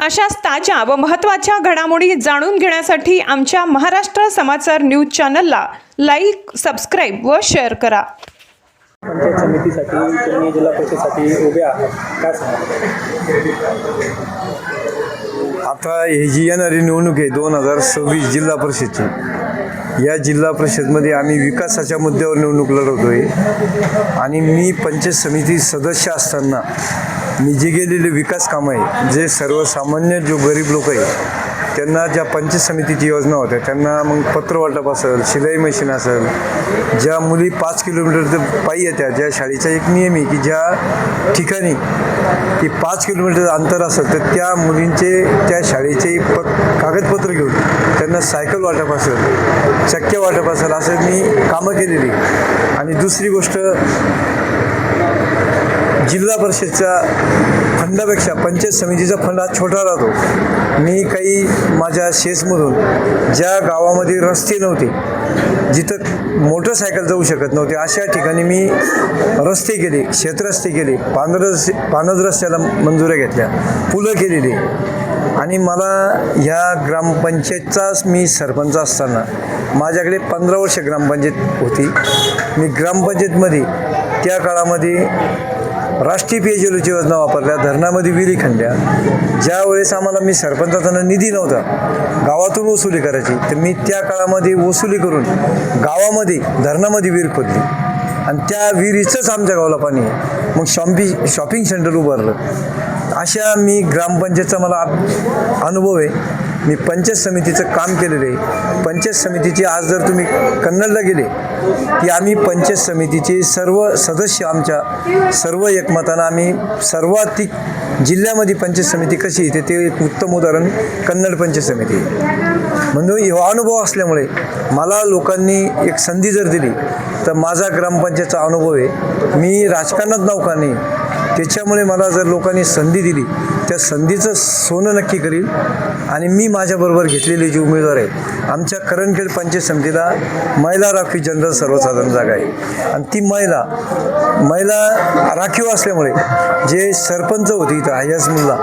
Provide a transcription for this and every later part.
अशाच ताज्या व महत्त्वाच्या घडामोडी जाणून घेण्यासाठी आमच्या महाराष्ट्र समाचार न्यूज चॅनलला लाईक, सबस्क्राईब व शेअर करा. पंचायत समितीसाठी तुम्ही जिल्हा परिषदेसाठी उभे आहात, काय सांगा? आता ही जी येणारी निवडणूक आहे 2026 जिल्हा परिषदची, या जिल्हा परिषदमध्ये आम्ही विकासाच्या मुद्द्यावर निवडणूक लढवतोय. आणि मी पंचायत समिती सदस्य असताना मी जे गेलेले विकास कामं आहे, जे सर्वसामान्य जो गरीब लोक आहे त्यांना ज्या पंचायत समितीची योजना होत्या, त्यांना मग पत्र वाटप असेल, शिलाई मशीन असेल, ज्या मुली 5 किलोमीटर पायी येत्या, ज्या शाळेचा एक नियम आहे की ज्या ठिकाणी की 5 किलोमीटर अंतर असेल तर त्या मुलींचे त्या शाळेचे कागदपत्र घेऊन त्यांना सायकल वाटप असेल, चक्क्या वाटप असेल, असं मी कामं केलेली. आणि दुसरी गोष्ट, जिल्हा परिषदच्या फंडापेक्षा पंचायत समितीचा फंड हा छोटा राहतो. मी काही माझ्या शेसमधून ज्या गावामध्ये रस्ते नव्हते, जिथं मोटरसायकल जाऊ शकत नव्हते, अशा ठिकाणी मी रस्ते केले, शेतरस्ते केले, पानद रस्त्याला मंजुऱ्या घेतल्या, पुलं केलेली. आणि मला ह्या ग्रामपंचायतचाच मी सरपंच असताना माझ्याकडे 15 वर्ष ग्रामपंचायत होती. मी ग्रामपंचायतमध्ये त्या काळामध्ये राष्ट्रीय पेयजलची योजना वापरल्या, धरणामध्ये विहिरी खणल्या. ज्यावेळेस आम्हाला मी सरपंचाचा निधी नव्हता, गावातून वसुली करायची, तर मी त्या काळामध्ये वसुली करून गावामध्ये धरणामध्ये विहीर खोदली आणि त्या विहिरीचंच आमच्या गावाला पाणी आहे. मग शॉपिंग सेंटर उभारलं. अशा मी ग्रामपंचायतचा मला अनुभव आहे. मी पंचायत समितीचं काम केलेलं आहे. पंचायत समितीची आज जर तुम्ही कन्नडला गेले की आम्ही पंचायत समितीचे सर्व सदस्य आमच्या सर्व एकमतानं आम्ही सर्वाधिक जिल्ह्यामध्ये पंचायत समिती कशी येते ते एक उत्तम उदाहरण कन्नड पंचायत समिती आहे. म्हणून हा अनुभव असल्यामुळे मला लोकांनी एक संधी जर दिली तर माझा ग्रामपंचायतचा अनुभव आहे. मी राजकारणात नौका नाही, त्याच्यामुळे मला जर लोकांनी संधी दिली त्या संधीचं सोनं नक्की करील. आणि मी माझ्याबरोबर घेतलेले जे उमेदवार आहेत, आमच्या करणखेड पंचायत समितीला महिला राखीव जनरल सर्वसाधारण जागा आहे. आणि ती महिला राखीव असल्यामुळे जे सरपंच होते इथं हयाज मुल्ला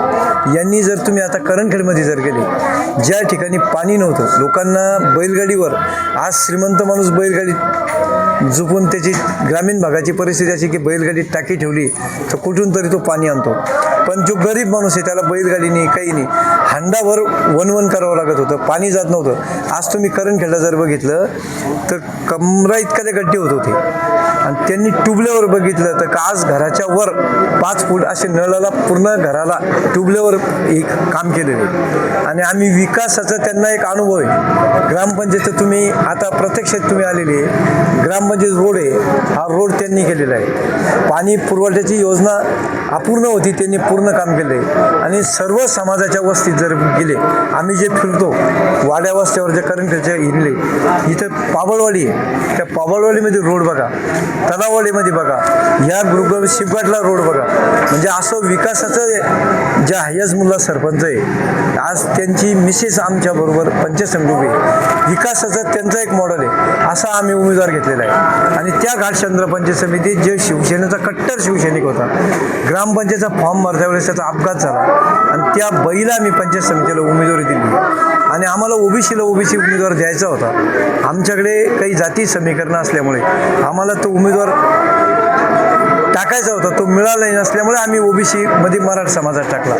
यांनी, जर तुम्ही आता करणखेडमध्ये जर गेले, ज्या ठिकाणी पाणी नव्हतं, लोकांना बैलगाडीवर, आज श्रीमंत माणूस बैलगाडी झुकून, त्याची ग्रामीण भागाची परिस्थिती अशी की बैलगाडीत टाकी ठेवली तर कुठून तरी तो पाणी आणतो. पण जो गरीब माणूस आहे त्याला बैलगाडी नाही, काही नाही, हांडाभर वन करावं लागत होतं, पाणी जात नव्हतं. आज तुम्ही करणखेडला जर बघितलं तर कमरा इतकाले गड्डे होत होते. आणि त्यांनी ट्यूबलेवर बघितलं तर आज घराच्या वर 5 फूट असे नळाला, पूर्ण घराला ट्यूबलेवर एक काम केलेलं आहे. आणि आम्ही विकासाचा त्यांना एक अनुभव आहे. ग्रामपंचायत तुम्ही आता प्रत्यक्षात तुम्ही आलेली आहे, ग्रामपंचायत रोड आहे, हा रोड त्यांनी केलेला आहे. पाणी पुरवठ्याची योजना अपूर्ण होती, त्यांनी पूर्ण काम केलं आहे. आणि सर्व समाजाच्या वस्तीत जर गेले, आम्ही जे फिरतो वाड्या वस्त्यावर जे करणखेडच्या हिरले, इथं पाबळवाडी आहे, त्या पाबळवाडीमध्ये रोड बघा, तलाववाडीमध्ये बघा, या ग्रुप शिपघाटला रोड बघा. म्हणजे असं विकासाचं ज्या हयाज मुल्ला सरपंच आहे, आज त्यांची मिसेस आमच्याबरोबर पंचायत समिती उभी आहे. विकासाचं त्यांचा एक मॉडेल आहे, असा आम्ही उमेदवार घेतलेला आहे. आणि त्या घाटचंद्र पंचायत समितीत जे शिवसेनेचा कट्टर शिवसैनिक होता, ग्रामपंचायतचा फॉर्म भरत्या वेळेस त्याचा अपघात झाला आणि त्या बैला आम्ही पंचायत समितीला उमेदवारी दिली. आणि आम्हाला ओबीसीला ओबीसी उमेदवार द्यायचा होता. आमच्याकडे काही जाती समीकरण असल्यामुळे आम्हाला तो उमेदवार टाकायचा होता, तो मिळाला नसल्यामुळे आम्ही ओबीसीमध्ये मराठा समाजात टाकला.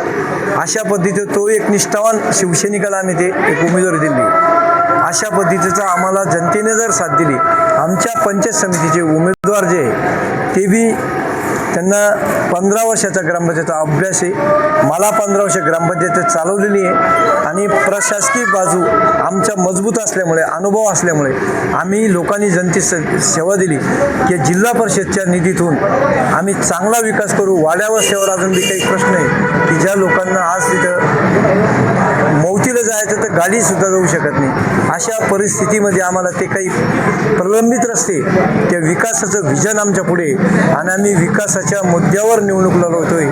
अशा पद्धतीने तो एक निष्ठावान शिवसैनिकाला आम्ही ते एक उमेदवारी दिली. अशा पद्धतीचा आम्हाला जनतेने जर साथ दिली, आमच्या पंचायत समितीचे उमेदवार जे आहे ते बी, त्यांना 15 वर्षाचा ग्रामपंचायतचा अभ्यास आहे. मला 15 वर्ष ग्रामपंचायत चालवलेली आहे. आणि प्रशासकीय बाजू आमच्या मजबूत असल्यामुळे, अनुभव असल्यामुळे आम्ही लोकांनी जनतेची सेवा दिली की जिल्हा परिषदच्या निधीतून आम्ही चांगला विकास करू. वाड्या वस्त्यावर अजून बी काही प्रश्न आहे की ज्या लोकांना आज तिथं मौतीला जायचं तर गाडीसुद्धा जाऊ शकत नाही. अशा परिस्थितीमध्ये आम्हाला ते काही प्रलंबित रस्ते, त्या विकासाचं विजन आमच्या पुढे आणि आम्ही विकासाच्या मुद्द्यावर निवडणूक लढवतोय.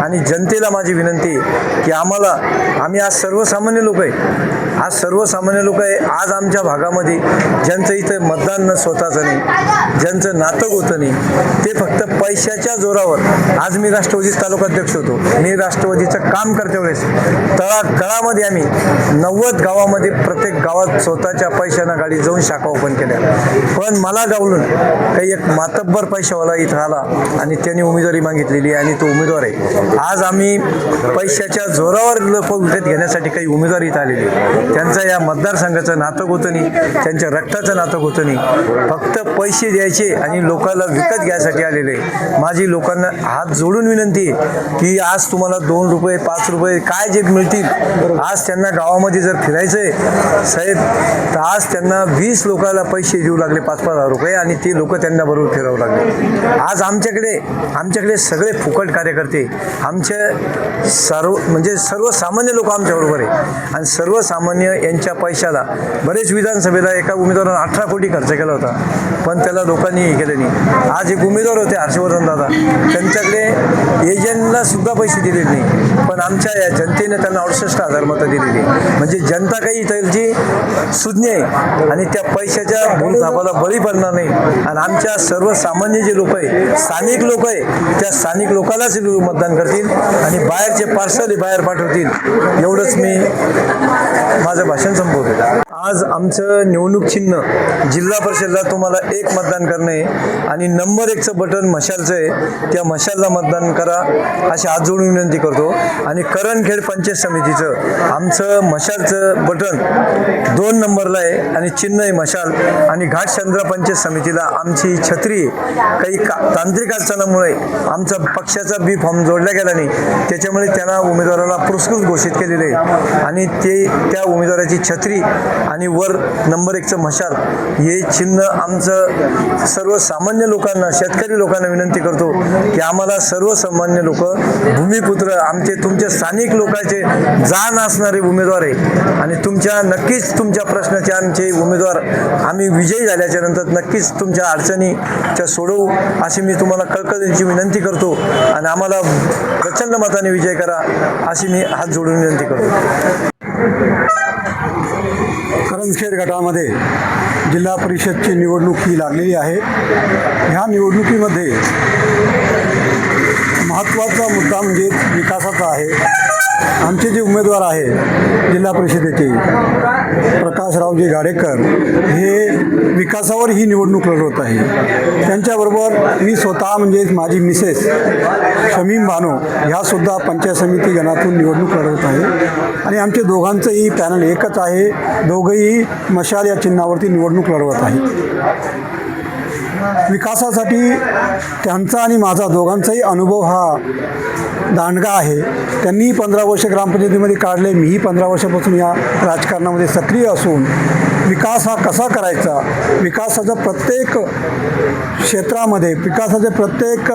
आणि जनतेला माझी विनंती आहे की आम्ही आज सर्वसामान्य लोक आहे, आज सर्वसामान्य लोक आहे. आज आमच्या भागामध्ये ज्यांचं इथं मतदान स्वतःचं नाही, ज्यांचं नातं होतं नाही, ते फक्त पैशाच्या जोरावर. आज मी राष्ट्रवादी तालुकाध्यक्ष होतो, मी राष्ट्रवादीचं काम करते वेळेस तळागाळामध्ये आम्ही 90 गावामध्ये प्रत्येक गावात स्वतःच्या पैशानं गाडी जाऊन शाखा ओपन केल्या. पण मला डावलून काही एक मातब्बर पैशावाला इथं आला आणि त्यांनी उमेदवारी मागितलेली आणि तो उमेदवार आहे. आज आम्ही पैशाच्या जोरावर विकत घेण्यासाठी काही उमेदवार इथं आलेले, त्यांचं या मतदारसंघाचं नातं होतं नाही, त्यांच्या रक्ताचं नातं होतं नाही, फक्त पैसे द्यायचे आणि लोकांना विकत घ्यायसाठी आलेले. माझी लोकांना हात जोडून विनंती आहे की आज तुम्हाला 2 रुपये 5 रुपये काय जे मिळतील, आज त्यांना गावामध्ये जर फिरायचं आहे साहेब तर आज त्यांना 20 लोकांना पैसे देऊ लागले 5-5 हजार रुपये आणि ते लोक त्यांना बरोबर फिरवू लागले. आज आमच्याकडे सगळे फुकट कार्यकर्ते, आमचे सर्वसामान्य लोक आमच्याबरोबर आहे आणि सर्वसामान्य यांच्या पैशाला बरेच विधानसभेला एका उमेदवारानं 18 कोटी खर्च केला होता, पण त्याला लोकांनी हे केलं नाही. आज एक उमेदवार होते हर्षवर्धन दादा, त्यांच्याकडे एजंटला सुद्धा पैसे दिलेले नाही, पण आमच्या या जनतेने त्यांना 68,000 मतं दिलेली. म्हणजे जनता काही इथलची सुज्ञ आहे आणि त्या पैशाच्या भूलथापाला बळी पडणार नाही. आणि आमच्या सर्वसामान्य जे लोक आहे, स्थानिक लोक आहे, त्या स्थानिक लोकांनाच मतदान करतील आणि बाहेरचे पार्सल बाहेर पाठवतील. एवढंच मी माझं भाषण संपवतो. आज आमचं निवडणूक चिन्ह जिल्हा परिषदला तुम्हाला 1 मतदान करणे आणि नंबर 1चं बटन मशालचं आहे, त्या मशालला मतदान करा अशी हात जोडून विनंती करतो. आणि करणखेड पंचायत समितीचं आमचं मशालचं बटन 2 नंबरला आहे आणि चिन्ह आहे मशाल. आणि घाटशंद्रा पंचायत समितीला आमची छत्री काही तांत्रिक अडचणामुळे आमचा पक्षाचा बी फॉर्म जोडला गेला नाही, त्याच्यामुळे त्यांना उमेदवाराला पुरस्कृत घोषित केलेले आहे आणि त्या उमेदवाराची छत्री आणि वर नंबर 1चं मशाल हे चिन्ह आमचं सर्वसामान्य लोकांना, शेतकरी लोकांना विनंती करतो की आम्हाला सर्वसामान्य लोक, भूमिपुत्र, तुमच्या स्थानिक लोकांचे जाण असणारे उमेदवार आहे आणि नक्कीच तुमच्या प्रश्नाचे आमचे उमेदवार आम्ही विजयी झाल्याच्या नंतर नक्कीच तुमच्या अडचणीच्या सोडवू अशी मी तुम्हाला कळकळीची विनंती करतो आणि आम्हाला प्रचंड मताने विजय करा अशी मी हात जोडून विनंती करतो. करंजखेड गटामध्ये जिल्हा परिषदची निवडणूक ही लागलेली आहे. ह्या निवडणुकीमध्ये महत्त्वाचा मुद्दा म्हणजे विकासाचा आहे. आमचे जे उमेदवार आहे जिल्हा परिषदेचे प्रकाशरावजी गाडेकर हे विकासावर ही निवडणूक लढवत आहे. त्यांच्याबरोबर मी स्वतः म्हणजे माझी मिसेस शमीम बानो ह्यासुद्धा पंचायत समिती गणातून निवडणूक लढवत आहे आणि आमचे दोघांचंही पॅनल एकच आहे. दोघंही मशाल या चिन्हावरती निवडणूक लढवत आहे. विकासासाठी त्यांचा आणि माझा दोघांचाही अनुभव हा दांडगा आहे. त्यांनी 15 वर्ष ग्रामपंचायतीमध्ये काढले, मीही 15 वर्षापासून या राजकारणामध्ये सक्रिय असून विकास हा कसा करायचा, विकासाच्या प्रत्येक क्षेत्रामध्ये, विकासाच्या प्रत्येक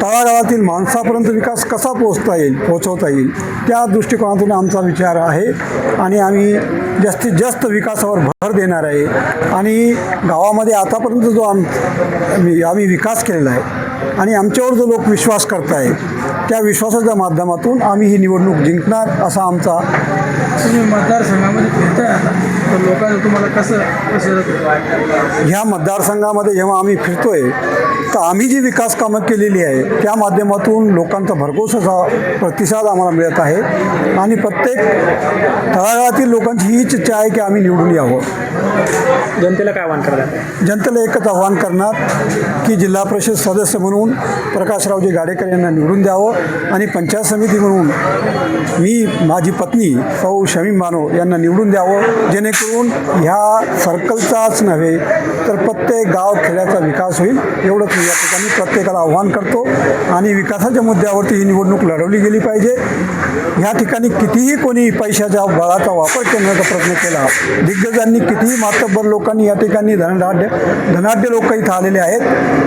तळागाळातील माणसापर्यंत विकास कसा पोहोचवता येईल त्या दृष्टिकोनातून आमचा विचार आहे आणि आम्ही जास्तीत जास्त विकासावर भर देणार आहे. आणि गावामध्ये आतापर्यंत जो आम्ही विकास केलेला आहे आणि आमच्यावर जो लोक विश्वास करत आहे त्या विश्वासाच्या माध्यमातून आम्ही ही निवडणूक जिंकणार असा आमचा. तुम्ही मतदारसंघामध्ये फिरताय आता, तर लोकांना तुम्हाला कसं ह्या मतदारसंघामध्ये जेव्हा आम्ही फिरतोय तर आम्ही जी विकास कामं केलेली आहे त्या माध्यमातून लोकांचा भरघोस असा प्रतिसाद आम्हाला मिळत आहे आणि प्रत्येक तळागाळातील लोकांची हीच इच्छा आहे की आम्ही निवडून यावं. जनतेला काय आव्हान करणार? जनतेला एकच आव्हान करणार की जिल्हा परिषद सदस्य म्हणून प्रकाशरावजी गाडेकर यांना निवडून द्यावं आणि पंचायत समिती म्हणून मी, माझी पत्नी सौ शमीम बानो यांना निवडून द्यावं, जेणेकरून ह्या सर्कलचाच नव्हे तर प्रत्येक गाव खेड्याचा विकास होईल. एवढंच मी या ठिकाणी प्रत्येकाला आव्हान करतो. आणि विकासाच्या मुद्द्यावरती ही निवडणूक लढवली गेली पाहिजे. ह्या ठिकाणी कितीही कोणी पैशाच्या बळाचा वापर करण्याचा प्रयत्न केला, दिग्गजांनी कितीही मातब्बर लोकांनी या ठिकाणी धनाढ्य लोक इथं आलेले आहेत,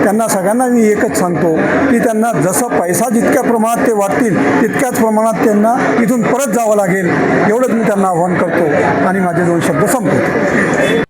त्यांना सगळ्यांना मी एकच सांगतो की त्यांना जसं पैसा जितक्या प्रमाणात ते वाटतील तितक्याच प्रमाणात त्यांना इथून परत जावं लागेल. एवढंच मी त्यांना आव्हान करतो आणि माझे 2 शब्द संपवतो.